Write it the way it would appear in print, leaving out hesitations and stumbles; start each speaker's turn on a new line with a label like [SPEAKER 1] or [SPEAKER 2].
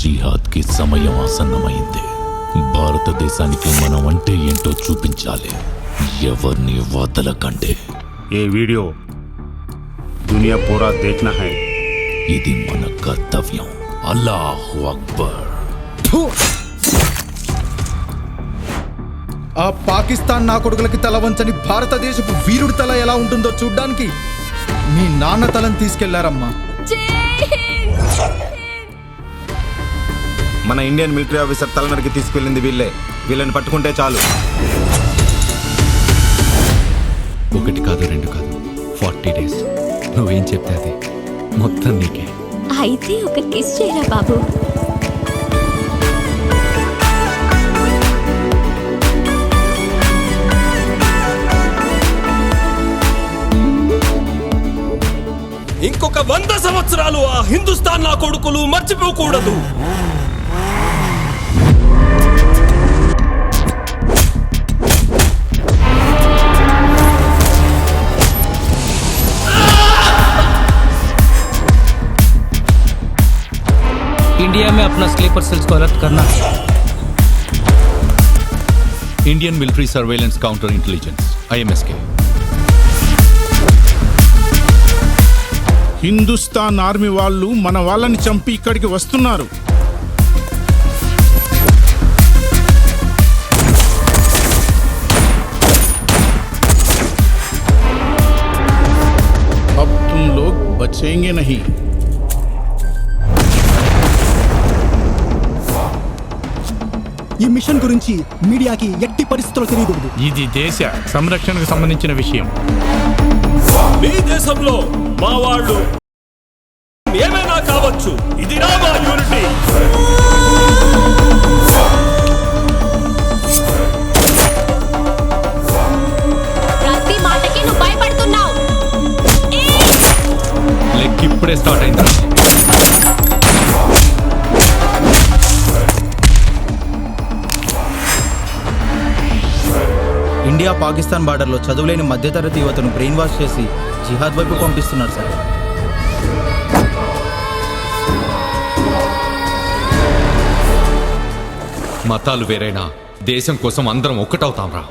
[SPEAKER 1] జిహాద్ కి సమయం ఆసన్నమైంది. భారతదేశానికి మనం అంటే ఏంటో చూపించాలి. ఎవరిని వదలకండి.
[SPEAKER 2] ये वीडियो दुनिया पूरा देखना है.
[SPEAKER 1] ఇది మన కర్తవ్యం. అల్లాహు అక్బర్.
[SPEAKER 3] ఆ పాకిస్తాన్ నా కొడుకులకి తల వంచని భారతదేశపు వీరుడి తల ఎలా ఉంటుందో చూడ్డానికి మీ నాన్న తలని తీసుకెళ్లారమ్మా.
[SPEAKER 4] మన ఇండియన్ మిలిటరీ ఆఫీసర్ తలనరికి తీసుకెళ్ళింది వీళ్ళే. వీళ్ళని పట్టుకుంటే చాలు.
[SPEAKER 5] 1 కాదు 2 కాదు 40 days. నువ్వేం చెప్తే అది మొత్తం నీకే.
[SPEAKER 6] అయితే ఒక కిస్ చేయరా బాబు.
[SPEAKER 7] ఇంకొక 100 సంవత్సరాలు ఆ హిందుస్థాన్ నా కొడుకులు మర్చిపోకూడదు.
[SPEAKER 8] इंडिया में अपना स्लीपर सेल्स को अलर्ट करना.
[SPEAKER 5] Indian military surveillance counter intelligence IMSK.
[SPEAKER 9] Hindustan army వాళ్ళు మన వాళ్ళని చంపి ఇక్కడికి వస్తున్నారు. अब तुम लोग बचेंगे नहीं.
[SPEAKER 3] ఈ మిషన్ గురించి మీడియాకి ఎట్టి పరిస్థితుల్లో తెలియకూడదు.
[SPEAKER 9] ఇది దేశ సంరక్షణకు సంబంధించిన విషయం.
[SPEAKER 7] మీ దేశంలో మా వాళ్ళు ఏమైనా కావచ్చు. ఇది నా మా యూనిటీ.
[SPEAKER 6] ప్రతి మాటకి నువ్వు భయపడుతున్నావు.
[SPEAKER 5] లెక్క ఇప్పుడే స్టార్ట్ అయింది.
[SPEAKER 3] ఇండియా పాకిస్తాన్ బార్డర్లో చదువులేని మధ్యతరగతి యువతను బ్రెయిన్ వాష్ చేసి జిహాద్ వైపు పంపిస్తున్నారు సార్.
[SPEAKER 5] మతాలు వేరైనా దేశం కోసం అందరం ఒక్కటవుతాం రా.